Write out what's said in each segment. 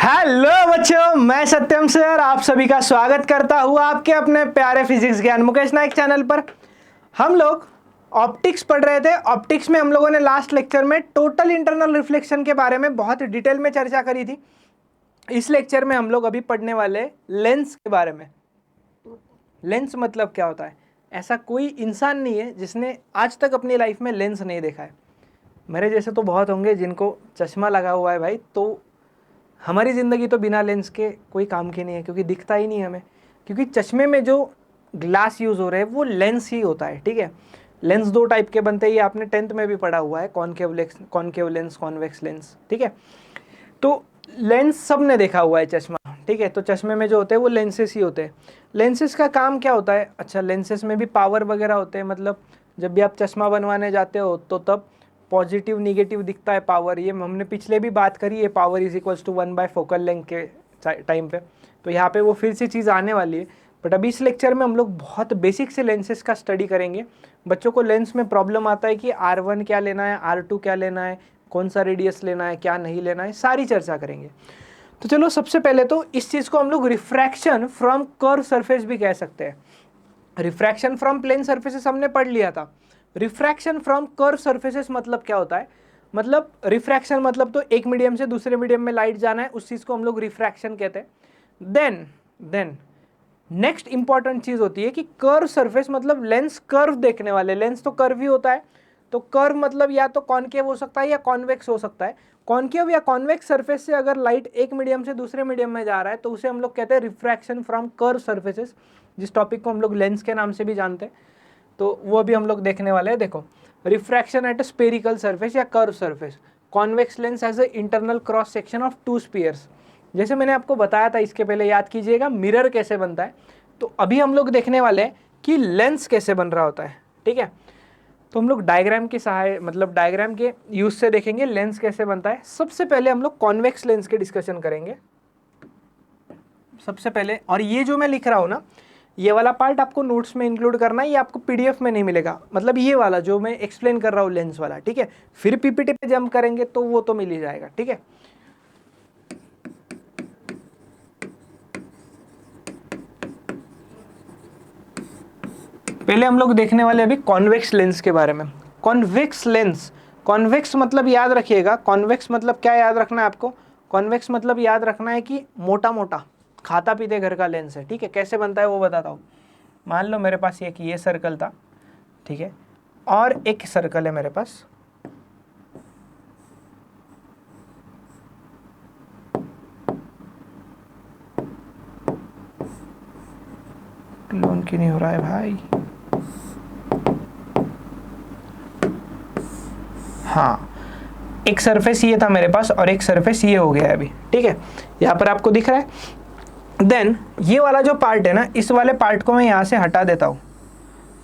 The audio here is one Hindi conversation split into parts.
हेलो बच्चों, मैं सत्यम सर आप सभी का स्वागत करता हूँ आपके अपने प्यारे फिजिक्स ज्ञान मुकेश नायक चैनल पर। हम लोग ऑप्टिक्स पढ़ रहे थे। ऑप्टिक्स में हम लोगों ने लास्ट लेक्चर में टोटल इंटरनल रिफ्लेक्शन के बारे में बहुत डिटेल में चर्चा करी थी। इस लेक्चर में हम लोग अभी पढ़ने वाले लेंस के बारे में। लेंस मतलब क्या होता है? ऐसा कोई इंसान नहीं है जिसने आज तक अपनी लाइफ में लेंस नहीं देखा है। मेरे जैसे तो बहुत होंगे जिनको चश्मा लगा हुआ है भाई। तो हमारी ज़िंदगी तो बिना लेंस के कोई काम की नहीं है, क्योंकि दिखता ही नहीं हमें। क्योंकि चश्मे में जो ग्लास यूज़ हो रहे हैं वो लेंस ही होता है। ठीक है, लेंस दो टाइप के बनते हैं, ये आपने 10th में भी पढ़ा हुआ है, कॉनकेव लेंस, कॉन्वेक्स लेंस। ठीक है, तो लेंस सब ने देखा हुआ है चश्मा। ठीक है, तो चश्मे में जो होते हैं वो लेंसेस ही होते हैं। लेंसेस का काम क्या होता है? अच्छा, लेंसेस में भी पावर वगैरह होते हैं। मतलब जब भी आप चश्मा बनवाने जाते हो तो तब पॉजिटिव निगेटिव दिखता है पावर। ये हमने पिछले भी बात करी है, power is equals to 1/4 focal length के टाइम पे। तो यहाँ पे वो फिर से चीज़ आने वाली है। बट अभी इस लेक्चर में हम लोग बहुत बेसिक से लेंसेस का स्टडी करेंगे। बच्चों को लेंस में प्रॉब्लम आता है कि R1 क्या लेना है, R2 क्या लेना है, कौन सा रेडियस लेना है, क्या नहीं लेना है, सारी चर्चा करेंगे। तो चलो, सबसे पहले तो इस चीज़ को हम लोग रिफ्रैक्शन फ्रॉम कर्व सरफेस भी कह सकते हैं। रिफ्रैक्शन फ्रॉम प्लेन सरफेसेस हमने पढ़ लिया था। रिफ्रैक्शन फ्रॉम कर्व सरफेसेस मतलब क्या होता है? मतलब रिफ्रैक्शन मतलब तो एक मीडियम से दूसरे मीडियम में लाइट जाना है, उस चीज़ को हम लोग रिफ्रैक्शन कहते हैं। देन नेक्स्ट इंपॉर्टेंट चीज़ होती है कि कर्व सरफेस मतलब लेंस कर्व देखने वाले। लेंस तो कर्व ही होता है, तो कर्व मतलब या तो कॉनकेव हो सकता है या कॉन्वेक्स हो सकता है। कॉनकेव या कॉन्वेक्स सरफेस से अगर लाइट एक मीडियम से दूसरे मीडियम में जा रहा है तो उसे हम लोग कहते हैं रिफ्रैक्शन फ्रॉम कर्व सरफेसेस, जिस टॉपिक को हम लोग लेंस के नाम से भी जानते हैं। तो वो भी हम लोग देखने वाले हैं। देखो, refraction at a spherical surface या curve surface. Convex lens as a internal cross section of two spheres. जैसे मैंने आपको बताया था इसके पहले, याद कीजिएगा मिरर कैसे बनता है। तो अभी हम लोग देखने वाले हैं कि लेंस कैसे बन रहा होता है। ठीक है, तो हम लोग डायग्राम के मतलब डायग्राम के यूज से देखेंगे लेंस कैसे बनता है। सबसे पहले हम लोग कॉन्वेक्स लेंस के डिस्कशन करेंगे सबसे पहले। और ये जो मैं लिख रहा हूँ ना, ये वाला पार्ट आपको नोट्स में इंक्लूड करना है, ये आपको पीडीएफ में नहीं मिलेगा। मतलब ये वाला जो मैं एक्सप्लेन कर रहा हूँ लेंस वाला। ठीक है, फिर पीपीटी पे जंप करेंगे तो वो तो मिल ही जाएगा। ठीक है, पहले हम लोग देखने वाले अभी कॉन्वेक्स लेंस के बारे में। कॉन्वेक्स लेंस, कॉन्वेक्स मतलब याद रखिएगा, कॉन्वेक्स मतलब क्या याद रखना है आपको? कॉन्वेक्स मतलब याद रखना है कि मोटा मोटा खाता पीते घर का लेंस है। ठीक है, कैसे बनता है वो बताता हूँ। मान लो मेरे पास एक ये सर्कल था, ठीक है, और एक सर्कल है मेरे पास। लोन क्यों नहीं हो रहा है भाई? हाँ, एक सरफेस ये था मेरे पास और एक सरफेस ये हो गया है अभी। ठीक है, यहाँ पर आपको दिख रहा है। देन ये वाला जो पार्ट है ना, इस वाले पार्ट को मैं यहाँ से हटा देता हूँ।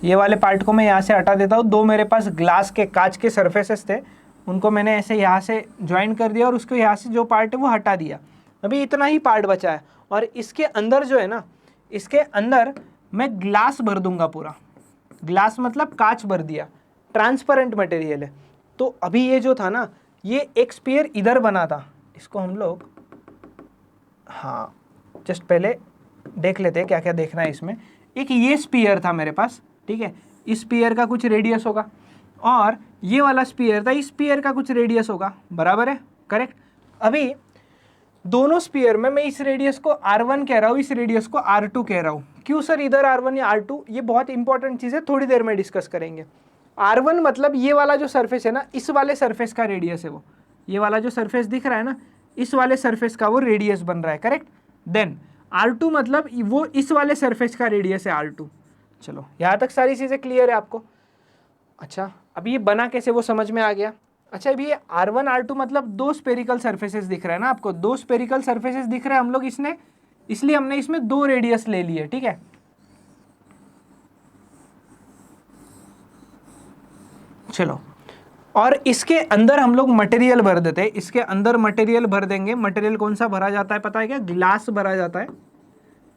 ये वाले पार्ट को मैं यहाँ से हटा देता हूँ। दो मेरे पास ग्लास के, कांच के सरफेसेस थे, उनको मैंने ऐसे यहाँ से ज्वाइन कर दिया और उसको यहाँ से जो पार्ट है वो हटा दिया। अभी इतना ही पार्ट बचा है। और इसके अंदर जो है ना, इसके अंदर मैं ग्लास भर दूंगा पूरा। ग्लास मतलब कांच भर दिया, ट्रांसपेरेंट मटेरियल है। तो अभी ये जो था ना, ये एक स्फीयर इधर बना था, इसको हम लोग, हाँ जस्ट पहले देख लेते हैं क्या क्या देखना है इसमें। एक ये स्फीयर था मेरे पास, ठीक है, इस स्फीयर का कुछ रेडियस होगा, और ये वाला स्फीयर था, इस स्फीयर का कुछ रेडियस होगा। बराबर है, करेक्ट। अभी दोनों स्फीयर में मैं इस रेडियस को R1 कह रहा हूँ, इस रेडियस को R2 कह रहा हूँ। क्यों सर इधर R1 या R2? ये बहुत इंपॉर्टेंट चीज़ है, थोड़ी देर में डिस्कस करेंगे। R1 मतलब ये वाला जो सरफेस है ना, इस वाले सरफेस का रेडियस है वो। ये वाला जो सरफेस दिख रहा है ना, इस वाले सरफेस का वो रेडियस बन रहा है, करेक्ट। देन R2 मतलब वो इस वाले सरफेस का रेडियस है R2। चलो, यहाँ तक सारी चीज़ें क्लियर है आपको? अच्छा, अब ये बना कैसे वो समझ में आ गया। अच्छा, अभी ये R1 R2 मतलब दो स्पेरिकल सरफेसेस दिख रहा है ना आपको, दो स्पेरिकल सरफेसेस दिख रहे हैं हम लोग इसने, इसलिए हमने इसमें दो रेडियस ले लिए। ठीक है, चलो, और इसके अंदर हम लोग मटेरियल भर देते हैं। इसके अंदर मटेरियल भर देंगे। मटेरियल कौन सा भरा जाता है पता है क्या? ग्लास भरा जाता है।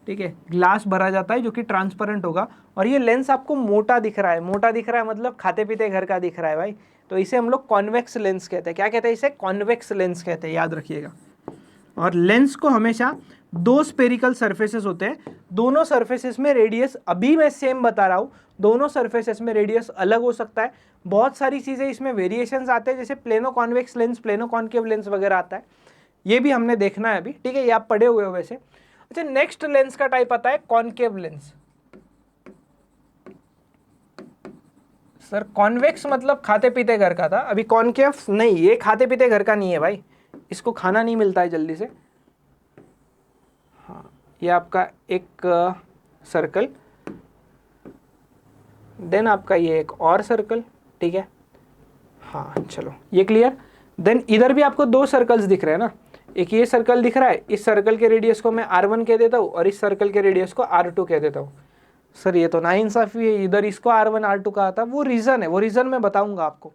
ठीक है, ग्लास भरा जाता है जो कि ट्रांसपेरेंट होगा। और ये लेंस आपको मोटा दिख रहा है, मोटा दिख रहा है मतलब खाते पीते घर का दिख रहा है भाई। तो इसे हम लोग कॉन्वेक्स लेंस कहते हैं। क्या कहते हैं इसे? कॉन्वेक्स लेंस कहते हैं, याद रखिएगा। और लेंस को हमेशा दो स्पेरिकल सरफेसेस होते हैं, दोनों सरफेसेस में रेडियस, अभी मैं सेम बता रहा हूँ, दोनों सरफेसेस में रेडियस अलग हो सकता है। बहुत सारी चीज़ें इसमें वेरिएशंस आते हैं, जैसे plano convex lens, plano concave lens वगैरह आता है, ये भी हमने देखना है अभी, ठीक है, ये आप पढ़े हुए हो वैसे। अच्छा, नेक्स्ट लेंस का टाइप आता है कॉन्केव लेंस। सर कॉन्वेक्स मतलब खाते पीते घर का था, अभी कॉन्केव नहीं, ये खाते पीते घर का नहीं है भाई, इसको खाना नहीं मिलता है जल्दी से। हाँ, ये आपका एक सर्कल, देन आपका ये एक और सर्कल, ठीक है, हाँ चलो ये क्लियर। देन इधर भी आपको दो सर्कल्स दिख रहे हैं ना, एक ये सर्कल दिख रहा है, इस सर्कल के रेडियस को मैं R1 कह देता हूँ और इस सर्कल के रेडियस को R2 कह देता हूँ। सर ये तो नाइंसाफी है, इधर इसको R1 R2 कहा था, वो रीज़न है, वो रीज़न मैं बताऊंगा आपको।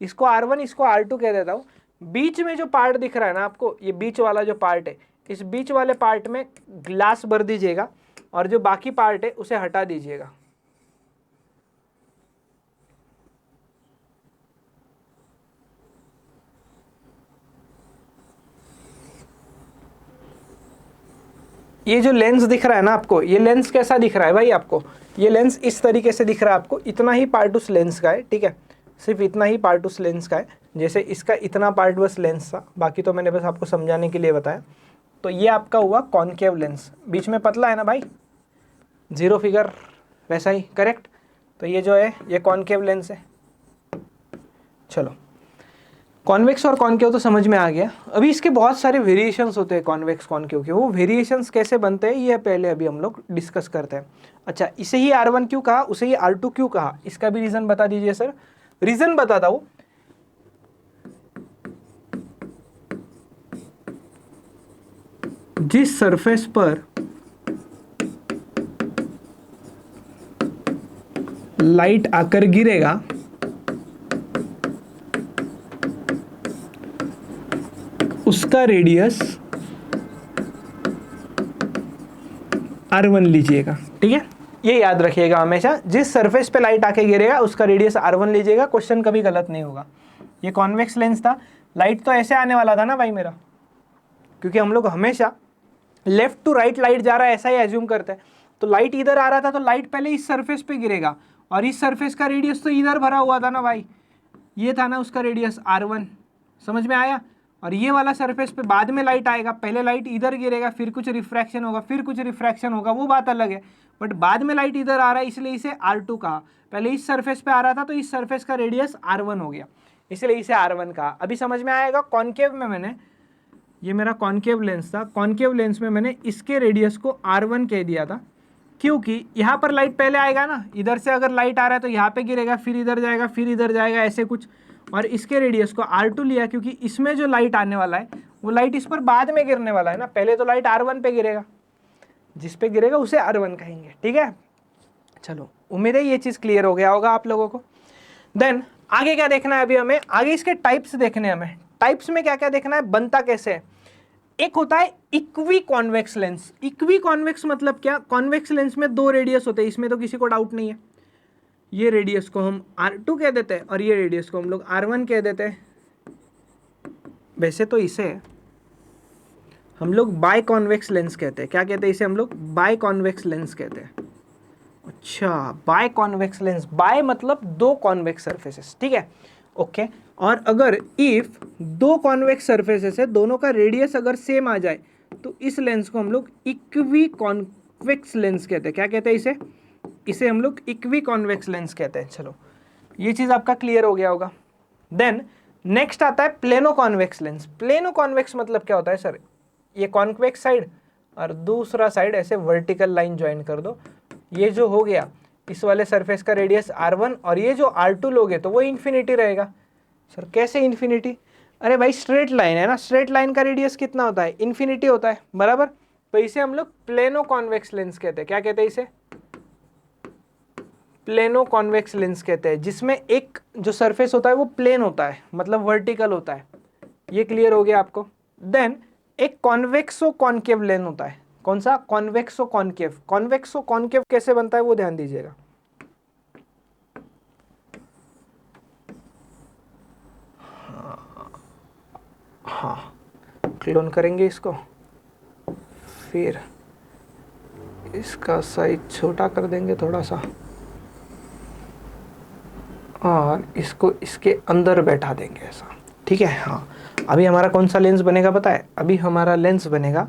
इसको R1 इसको R2 कह देता हूँ। बीच में जो पार्ट दिख रहा है ना आपको, ये बीच वाला जो पार्ट है, इस बीच वाले पार्ट में ग्लास भर दीजिएगा और जो बाकी पार्ट है उसे हटा दीजिएगा। ये जो लेंस दिख रहा है ना आपको, ये लेंस कैसा दिख रहा है भाई आपको, ये लेंस इस तरीके से दिख रहा है आपको, इतना ही पार्ट उस लेंस का है, ठीक है, सिर्फ इतना ही पार्ट उस लेंस का है, जैसे इसका इतना पार्ट बस लेंस था, बाकी तो मैंने बस आपको समझाने के लिए बताया। तो ये आपका हुआ कॉन्केव लेंस, बीच में पतला है ना भाई, जीरो फिगर वैसा ही, करेक्ट। तो ये जो है ये कॉन्केव लेंस है। चलो, कॉन्वेक्स और कॉन्केव तो समझ में आ गया। अभी इसके बहुत सारे वेरिएशंस होते हैं कॉन्वेक्स कॉन्केव के, वो वेरिएशंस कैसे बनते हैं ये पहले अभी हम लोग डिस्कस करते हैं। अच्छा, इसे ही R1 क्यों कहा, उसे ही R2 क्यों कहा, इसका भी रीज़न बता दीजिए सर। रीज़न बताता हूँ, जिस सरफेस पर लाइट आकर गिरेगा उसका रेडियस R1 लीजिएगा, ठीक है, ये याद रखिएगा हमेशा, जिस सरफेस पे लाइट आके गिरेगा उसका रेडियस R1 लीजिएगा, क्वेश्चन कभी गलत नहीं होगा। ये कॉन्वेक्स लेंस था, लाइट तो ऐसे आने वाला था ना भाई मेरा, क्योंकि हम लोग हमेशा लेफ्ट टू राइट लाइट जा रहा है ऐसा ही एज्यूम करते हैं। तो लाइट इधर आ रहा था तो लाइट पहले इस सरफेस पे गिरेगा, और इस सरफेस का रेडियस तो इधर भरा हुआ था ना भाई, ये था ना उसका रेडियस R1, समझ में आया। और ये वाला सरफेस पे बाद में लाइट आएगा, पहले लाइट इधर गिरेगा, फिर कुछ रिफ्रैक्शन होगा, फिर कुछ रिफ्रैक्शन होगा, वो बात अलग है, बट बाद में लाइट इधर आ रहा है इसलिए इसे R2 कहा। पहले इस सरफेस पे आ रहा था तो इस सरफेस का रेडियस R1 हो गया, इसलिए इसे R1 कहा। अभी समझ में आएगा। कॉन्केव में मैंने, ये मेरा कॉन्केव लेंस था, कॉन्केव लेंस में मैंने इसके रेडियस को R1 कह दिया था, क्योंकि यहाँ पर लाइट पहले आएगा ना, इधर से अगर लाइट आ रहा है तो यहाँ पे गिरेगा, फिर इधर जाएगा, फिर इधर जाएगा, ऐसे कुछ, और इसके रेडियस को R2 लिया क्योंकि इसमें जो लाइट आने वाला है वो लाइट इस पर बाद में गिरने वाला है ना, पहले तो लाइट R1 पे गिरेगा, जिस पे गिरेगा उसे R1 कहेंगे, ठीक है। चलो, उम्मीद है ये चीज़ क्लियर हो गया होगा आप लोगों को। देन आगे क्या देखना है अभी हमें, आगे इसके टाइप्स देखने हैं हमें। टाइप्स में क्या क्या देखना है, बनता कैसे है। एक होता है equi convex lens. Equi convex मतलब क्या, कॉन्वेक्स लेंस में दो रेडियस होते हैं, इसमें तो किसी को डाउट नहीं है। ये रेडियस को हम R2 कह देते हैं और ये रेडियस को हम लोग R1 कह देते हैं। वैसे तो इसे हम लोग बाय कॉन्वेक्स लेंस कहते हैं। क्या कहते हैं इसे हम लोग, बाय कॉन्वेक्स लेंस कहते हैं। अच्छा, बाय कॉन्वेक्स लेंस, बाय मतलब दो कॉन्वेक्स सरफेसेस, ठीक है, ओके। और अगर इफ दो कॉन्वेक्स सरफेसेस है, दोनों का रेडियस अगर सेम आ जाए तो इस लेंस को हम लोग इक्वी कॉन्वेक्स लेंस कहते हैं। क्या कहते हैं इसे, इसे हम लोग इक्वी कॉन्वेक्स लेंस कहते हैं। चलो, ये चीज़ आपका क्लियर हो गया होगा। देन नेक्स्ट आता है plano convex lens. Plano convex मतलब क्या होता है सर, ये कॉन्वेक्स साइड और दूसरा साइड ऐसे वर्टिकल लाइन ज्वाइन कर दो, ये जो हो गया इस वाले सरफेस का रेडियस R1 और ये जो R2 लोगे तो वो इन्फिनिटी रहेगा। सर कैसे इन्फिनिटी, अरे भाई स्ट्रेट लाइन है ना, स्ट्रेट लाइन का रेडियस कितना होता है, इन्फिनिटी होता है, बराबर। तो इसे हम लोग प्लेनो कॉन्वेक्स लेंस कहते हैं। क्या कहते हैं इसे, प्लेनो कॉन्वेक्स लेंस कहते हैं, जिसमें एक जो सरफेस होता है वो प्लेन होता है, मतलब वर्टिकल होता है। ये क्लियर हो गया आपको। देन एक कॉन्वेक्सो कॉन्केव लेंस होता है। कौन सा, कॉन्वेक्सो कॉन्केव। कॉन्वेक्सो कॉन्केव कैसे बनता है वो ध्यान दीजिएगा। हाँ, क्लोन करेंगे इसको, फिर इसका साइज छोटा कर देंगे थोड़ा सा और इसको इसके अंदर बैठा देंगे ऐसा, ठीक है। हाँ, अभी हमारा कौन सा लेंस बनेगा पता है? अभी हमारा लेंस बनेगा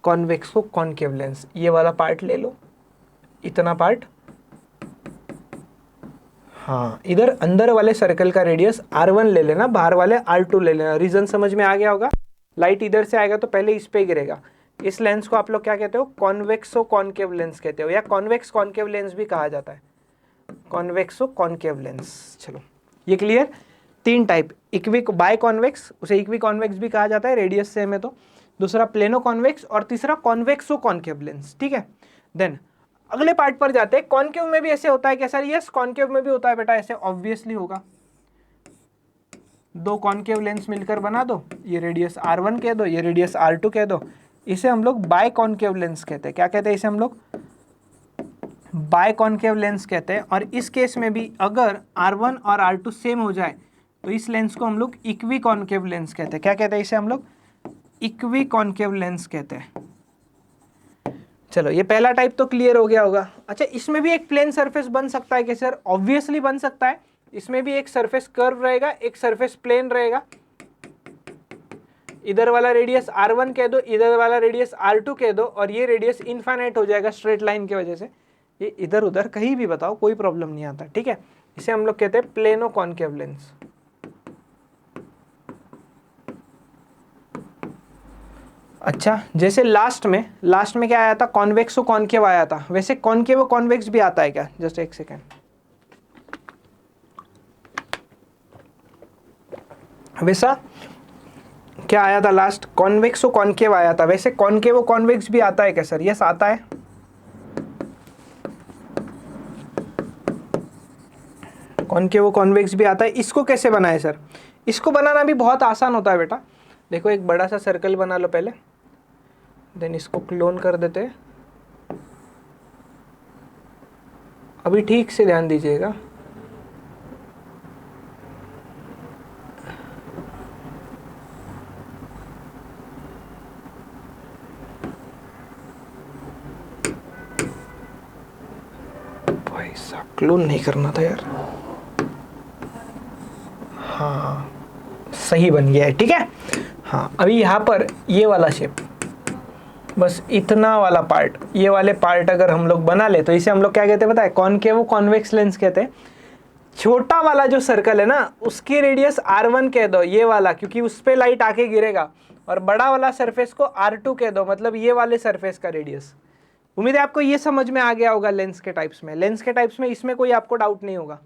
कॉन्वेक्स को कॉनकेव लेंस। ये वाला पार्ट ले लो, इतना पार्ट, हाँ, इधर अंदर वाले सर्कल का रेडियस R1 ले लेना, बाहर वाले R2 ले लेना। रीजन समझ में आ गया होगा? लाइट इधर से आएगा तो पहले इस पे गिरेगा। इस लेंस को आप लोग क्या कहते हो? कॉन्वेक्सो कॉनकेव लेंस कहते हो, या कॉन्वेक्स कॉनकेव लेंस भी कहा जाता है, कॉन्वेक्सो कॉनकेव लेंस। चलो, ये clear? 3 type, equi bi convex, उसे इक्वी कॉन्वेक्स भी कहा जाता है, रेडियस सेम है तो। दूसरा प्लेनो कॉन्वेक्स और तीसरा कॉन्वेक्सो कॉनकेव लेंस, ठीक है। देन अगले पार्ट पर जाते हैं। कॉनकेव में भी ऐसे होता है क्या सर? यस, कॉनकेव में भी होता है बेटा, ऐसे ऑब्वियसली होगा। 2 कॉनकेव लेंस मिलकर बना दो, ये रेडियस R1 कह दो, ये रेडियस R2 कह दो। इसे हम लोग बाय कॉनकेव लेंस कहते हैं। क्या कहते हैं इसे हम लोग? बाय कॉनकेव लेंस कहते हैं। और इस केस में भी अगर R1 और R2 सेम हो जाए तो इस लेंस को हम लोग इक्वी कॉनकेव लेंस कहते हैं। क्या कहते हैं इसे हम लोग? इक्वी कॉनकेव लेंस कहते हैं। चलो, ये पहला टाइप तो क्लियर हो गया होगा। अच्छा, इसमें भी एक प्लेन सरफेस बन सकता है क्या सर? ऑब्वियसली बन सकता है। इसमें भी एक सरफेस कर्व रहेगा, एक सरफेस प्लेन रहेगा। इधर वाला रेडियस R1 कह दो, इधर वाला रेडियस R2 कह दो, और ये रेडियस इनफाइनाइट हो जाएगा स्ट्रेट लाइन की वजह से। ये इधर उधर कहीं भी बताओ, कोई प्रॉब्लम नहीं आता, ठीक है। इसे हम लोग कहते हैं प्लेनो कॉनकेव लेंस। अच्छा, जैसे लास्ट में क्या आया था? कॉन्वेक्सो कॉनकेव आया था, वैसे कॉनकेव कॉन्वेक्स भी आता है क्या? जस्ट एक सेकेंड, वैसा क्या आया था लास्ट? कॉन्वेक्सो कॉनकेव आया था, वैसे कॉनकेव कॉन्वेक्स भी आता है क्या सर? यस, आता है। कॉनकेव कॉन्वेक्स भी आता है। इसको कैसे बनाए सर? इसको बनाना भी बहुत आसान होता है बेटा। देखो, एक बड़ा सा सर्कल बना लो पहले, देन इसको क्लोन कर देते हैं। अभी ठीक से ध्यान दीजिएगा, भाई साहब क्लोन नहीं करना था यार। हाँ, सही बन गया है, ठीक है। हाँ, अभी यहाँ पर ये वाला शेप, बस इतना वाला पार्ट, ये वाले पार्ट अगर हम लोग बना ले तो इसे हम लोग क्या कहते हैं पता है? कॉनकेव कॉन्वेक्स लेंस कहते हैं। छोटा वाला जो सर्कल है ना, उसकी रेडियस R1 कह दो, ये वाला, क्योंकि उस पर लाइट आके गिरेगा। और बड़ा वाला सरफेस को R2 कह दो, मतलब ये वाले सरफेस का रेडियस। उम्मीद है आपको ये समझ में आ गया होगा लेंस के टाइप्स में। लेंस के टाइप्स में इसमें कोई आपको डाउट नहीं होगा,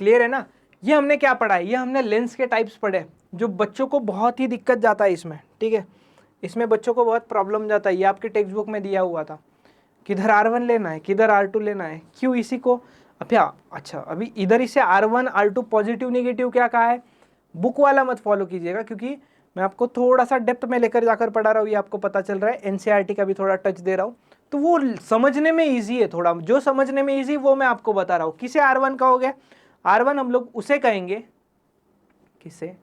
क्लियर है ना? ये हमने क्या पढ़ा है? ये हमने लेंस के टाइप्स पढ़े, जो बच्चों को बहुत ही दिक्कत जाता है इसमें, ठीक है। इसमें बच्चों को बहुत प्रॉब्लम जाता है। ये आपके टेक्स्ट बुक में दिया हुआ था, किधर R1 लेना है, किधर R2 लेना है, क्यों इसी को। अच्छा, अभी इधर इसे R1 R2 पॉजिटिव निगेटिव क्या कहा है? बुक वाला मत फॉलो कीजिएगा, क्योंकि मैं आपको थोड़ा सा डेप्थ में लेकर जाकर पढ़ा रहा हूँ, ये आपको पता चल रहा है। NCERT का भी थोड़ा टच दे रहा हूँ, तो वो समझने में ईजी है थोड़ा। जो समझने में ईजी वो मैं आपको बता रहा हूँ। किसे R1 कहोगे? R1 हम लोग उसे कहेंगे, किसे?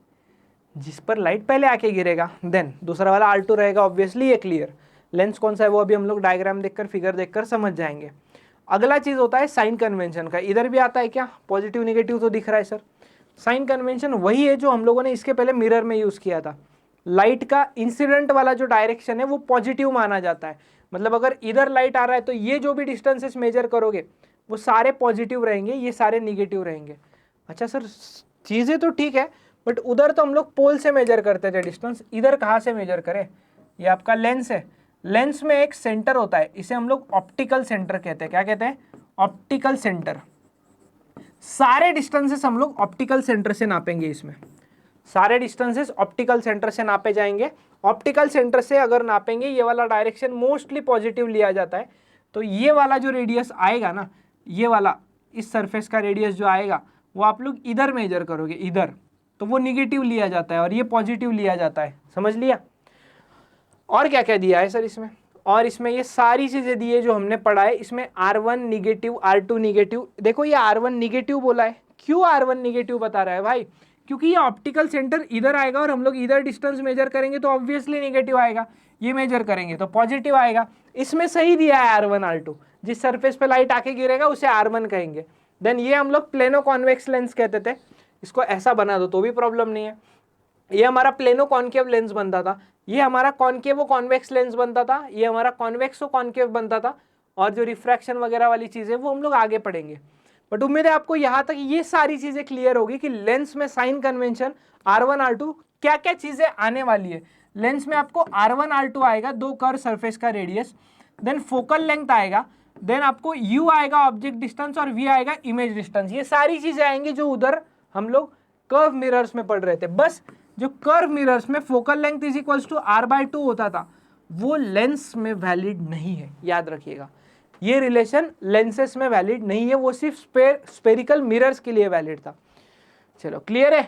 जिस पर लाइट पहले आके गिरेगा। देन दूसरा वाला R2 रहेगा, ऑब्वियसली ये क्लियर। लेंस कौन सा है वो अभी हम लोग डायग्राम देखकर, फिगर देखकर समझ जाएंगे। अगला चीज होता है साइन कन्वेंशन का। इधर भी आता है क्या? पॉजिटिव निगेटिव तो दिख रहा है सर। साइन कन्वेंशन वही है जो हम लोगों ने इसके पहले मिरर में यूज किया था। लाइट का इंसिडेंट वाला जो डायरेक्शन है वो पॉजिटिव माना जाता है। मतलब अगर इधर लाइट आ रहा है तो ये जो भी डिस्टेंसेस मेजर करोगे वो सारे पॉजिटिव रहेंगे, ये सारे निगेटिव रहेंगे। अच्छा सर, चीजें तो ठीक है, बट उधर तो हम लोग पोल से मेजर करते थे डिस्टेंस, इधर कहाँ से मेजर करें? ये आपका लेंस है, लेंस में एक सेंटर होता है, इसे हम लोग ऑप्टिकल सेंटर कहते हैं। क्या कहते हैं? Optical centre. सारे डिस्टेंसेस हम लोग ऑप्टिकल सेंटर से नापेंगे। इसमें सारे डिस्टेंसेस ऑप्टिकल सेंटर से नापे जाएंगे। ऑप्टिकल सेंटर से अगर नापेंगे, ये वाला डायरेक्शन मोस्टली पॉजिटिव लिया जाता है, तो ये वाला जो रेडियस आएगा ना, ये वाला इस सरफेस का रेडियस जो आएगा वो आप लोग इधर मेजर करोगे, इधर, तो वो निगेटिव लिया जाता है और ये पॉजिटिव लिया जाता है। समझ लिया? और क्या क्या दिया है सर इसमें? और इसमें ये सारी चीजें दी है जो हमने पढ़ा है। इसमें R1 निगेटिव, R2 निगेटिव। देखो ये R1 निगेटिव बोला है, क्यों R1 निगेटिव बता रहा है भाई? क्योंकि ये ऑप्टिकल सेंटर इधर आएगा और हम लोग इधर डिस्टेंस मेजर करेंगे तो ऑब्वियसली नेगेटिव आएगा, ये मेजर करेंगे तो पॉजिटिव आएगा। इसमें सही दिया है R1 R2, जिस सरफेस पे लाइट आके गिरेगा उसे R1 कहेंगे। देन ये हम लोग प्लेनो कॉन्वेक्स लेंस कहते थे, इसको ऐसा बना दो तो भी प्रॉब्लम नहीं है। ये हमारा प्लेनो कॉन्केव लेंस बनता था, ये हमारा कॉन्केवो कॉन्वेक्स लेंस बनता था, ये हमारा कॉन्वेक्सो कॉन्केव बनता था, और जो रिफ्रैक्शन वगैरह वाली चीज़ें वो हम लोग आगे पढ़ेंगे। बट उम्मीद है आपको यहाँ तक ये सारी चीज़ें क्लियर होगी कि लेंस में साइन कन्वेंशन R1 R2 क्या क्या चीज़ें आने वाली है। लेंस में आपको R1 R2 आएगा, 2 कर्व सरफेस का रेडियस, देन फोकल लेंथ आएगा, देन आपको U आएगा ऑब्जेक्ट डिस्टेंस, और V आएगा इमेज डिस्टेंस। ये सारी चीज़ें आएंगी जो उधर हम लोग कर्व मिरर्स में पढ़ रहे थे। बस जो कर्व मिरर्स में focal length is equals to R/2 होता था वो लेंस में वैलिड नहीं है, याद रखिएगा। ये रिलेशन लेंसेस में वैलिड नहीं है, वो सिर्फ स्पेरिकल मिरर्स के लिए वैलिड था। चलो क्लियर है,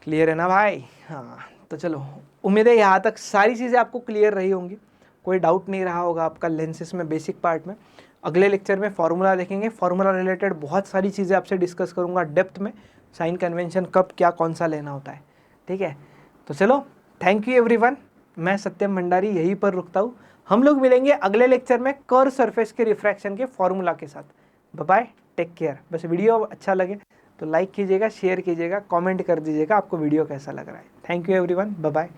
क्लियर है ना भाई? हाँ तो चलो, उम्मीद है यहाँ तक सारी चीज़ें आपको क्लियर रही होंगी, कोई डाउट नहीं रहा होगा आपका लेंसेस में बेसिक पार्ट में। अगले लेक्चर में फॉर्मूला देखेंगे, फॉर्मूला रिलेटेड बहुत सारी चीज़ें आपसे डिस्कस करूँगा डेप्थ में, साइन कन्वेंशन कब क्या कौन सा लेना होता है, ठीक है। तो चलो, थैंक यू एवरीवन, मैं सत्यम भंडारी यहीं पर रुकता हूँ। हम लोग मिलेंगे अगले लेक्चर में कर्व सरफेस के रिफ्रैक्शन के फॉर्मूला के साथ। Bye bye, take care. बस वीडियो अच्छा लगे तो लाइक कीजिएगा, शेयर कीजिएगा, कमेंट कर दीजिएगा आपको वीडियो कैसा लग रहा है। Thank you everyone, bye bye.